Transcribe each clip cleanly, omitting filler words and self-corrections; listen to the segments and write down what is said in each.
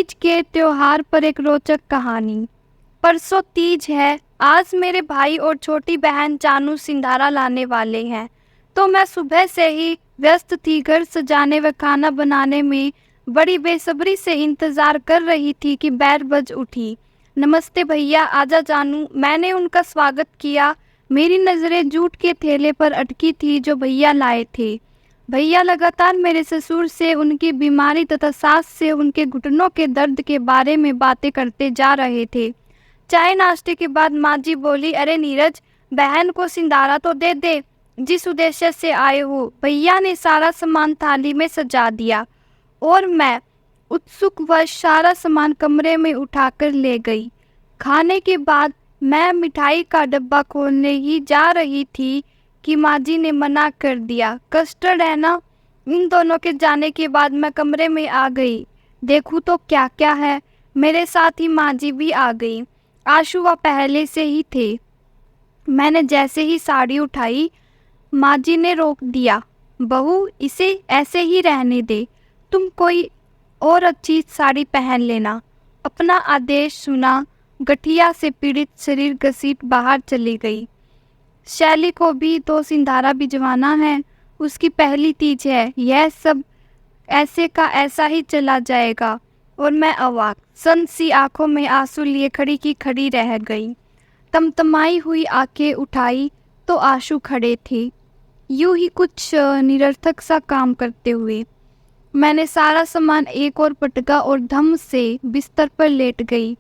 तीज के त्योहार पर एक रोचक कहानी। परसों तीज है। आज मेरे भाई और छोटी बहन जानू सिंधारा लाने वाले हैं, तो मैं सुबह से ही व्यस्त थी। घर सजाने व खाना बनाने में बड़ी बेसब्री से इंतजार कर रही थी कि बैल बज उठी। नमस्ते भैया, आजा जानू, मैंने उनका स्वागत किया। मेरी नज़रें जूट के थैले पर अटकी थी जो भैया लाए थे। भैया लगातार मेरे ससुर से उनकी बीमारी तथा सास से उनके घुटनों के दर्द के बारे में बातें करते जा रहे थे। चाय नाश्ते के बाद माँ जी बोली, अरे नीरज, बहन को सिंधारा तो दे दे, जिस उद्देश्य से आए हो। भैया ने सारा सामान थाली में सजा दिया और मैं उत्सुकवश सारा सामान कमरे में उठाकर ले गई। खाने के बाद मैं मिठाई का डब्बा खोलने ही जा रही थी कि माँ जी ने मना कर दिया। कस्टर्ड है ना। इन दोनों के जाने के बाद मैं कमरे में आ गई। देखूं तो क्या क्या है। मेरे साथ ही माँ जी भी आ गई। आशु वह पहले से ही थे। मैंने जैसे ही साड़ी उठाई, माँ जी ने रोक दिया। बहू, इसे ऐसे ही रहने दे, तुम कोई और अच्छी साड़ी पहन लेना। अपना आदेश सुना, गठिया से पीड़ित शरीर घसीट बाहर चली गई। शैली को भी तो सिंधारा भिजवाना है, उसकी पहली तीज है। यह सब ऐसे का ऐसा ही चला जाएगा। और मैं अवाक सन सी आंखों में आंसू लिए खड़ी की खड़ी रह गई। तमतमाई हुई आंखें उठाई तो आशु खड़े थे, यूं ही कुछ निरर्थक सा काम करते हुए। मैंने सारा सामान एक और पटका और धम से बिस्तर पर लेट गई।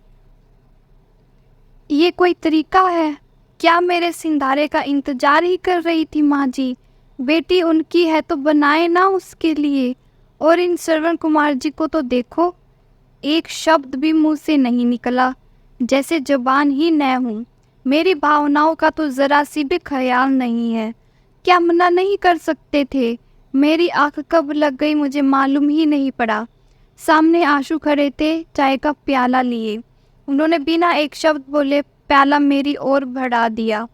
ये कोई तरीका है? क्या मेरे सिंधारे का इंतजार ही कर रही थी माँ जी? बेटी उनकी है तो बनाए ना उसके लिए। और इन श्रवण कुमार जी को तो देखो, एक शब्द भी मुंह से नहीं निकला, जैसे जबान ही न हूँ। मेरी भावनाओं का तो जरा सी भी ख्याल नहीं है। क्या मना नहीं कर सकते थे? मेरी आंख कब लग गई मुझे मालूम ही नहीं पड़ा। सामने आशु खड़े थे, चाय का प्याला लिए। उन्होंने बिना एक शब्द बोले प्याला मेरी ओर बढ़ा दिया।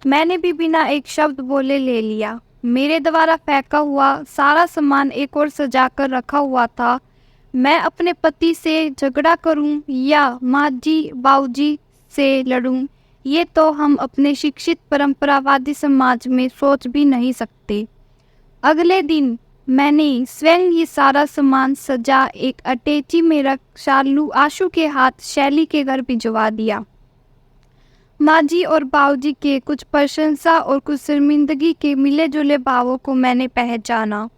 मैंने भी बिना एक शब्द बोले ले लिया। मेरे द्वारा फेंका हुआ सारा सामान एक और सजा कर रखा हुआ था। मैं अपने पति से झगड़ा करूं या माँ जी बाबूजी से लड़ूं, ये तो हम अपने शिक्षित परंपरावादी समाज में सोच भी नहीं सकते। अगले दिन मैंने स्वयं ही सारा सामान सजा एक अटैची में रख शालू आशु के हाथ शैली के घर भिजवा दिया। माँ जी और बाबूजी के कुछ प्रशंसा और कुछ शर्मिंदगी के मिले जुले भावों को मैंने पहचाना।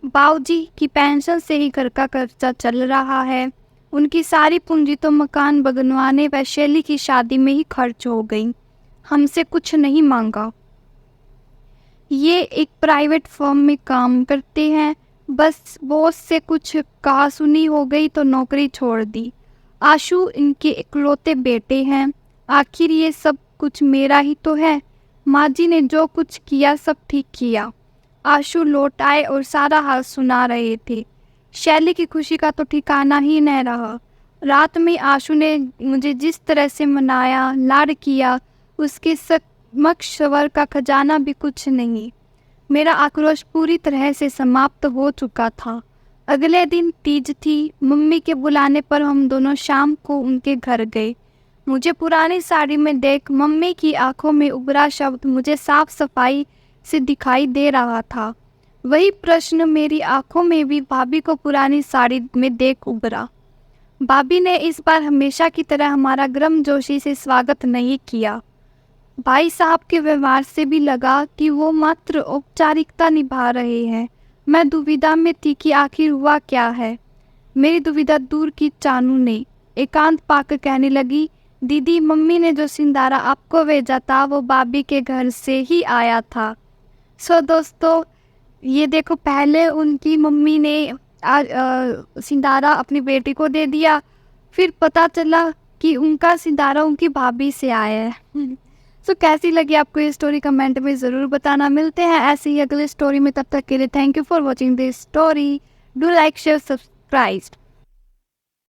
बाबूजी की पेंशन से ही घर का खर्चा चल रहा है। उनकी सारी पूंजी तो मकान बनवाने व शैली की शादी में ही खर्च हो गई। हमसे कुछ नहीं मांगा। ये एक प्राइवेट फर्म में काम करते हैं। बस बॉस से कुछ कहा सुनी हो गई तो नौकरी छोड़ दी। आशु इनके इकलौते बेटे हैं। आखिर ये सब कुछ मेरा ही तो है। माँ जी ने जो कुछ किया सब ठीक किया। आशु लौट आए और सारा हाल सुना रहे थे। शैली की खुशी का तो ठिकाना ही न रहा। रात में आशु ने मुझे जिस तरह से मनाया, लाड किया, उसके समक्ष स्वर का खजाना भी कुछ नहीं। मेरा आक्रोश पूरी तरह से समाप्त हो चुका था। अगले दिन तीज थी। मम्मी के बुलाने पर हम दोनों शाम को उनके घर गए। मुझे पुरानी साड़ी में देख मम्मी की आंखों में उभरा शब्द मुझे साफ सफाई से दिखाई दे रहा था। वही प्रश्न मेरी आंखों में भी भाभी को पुरानी साड़ी में देख उभरा। भाभी ने इस बार हमेशा की तरह हमारा गर्मजोशी से स्वागत नहीं किया। भाई साहब के व्यवहार से भी लगा कि वो मात्र औपचारिकता निभा रहे हैं। मैं दुविधा में थी कि आखिर हुआ क्या है। मेरी दुविधा दूर की चानू ने एकांत पाकर कहने लगी, दीदी, मम्मी ने जो सिंधारा आपको भेजा था वो भाभी के घर से ही आया था। सो दोस्तों, ये देखो, पहले उनकी मम्मी ने सिंधारा अपनी बेटी को दे दिया, फिर पता चला कि उनका सिंधारा उनकी भाभी से आया है। सो कैसी लगी आपको ये स्टोरी? कमेंट में ज़रूर बताना। मिलते हैं ऐसे ही अगले स्टोरी में। तब तक के लिए thank you for watching this story. Do like, share, subscribe.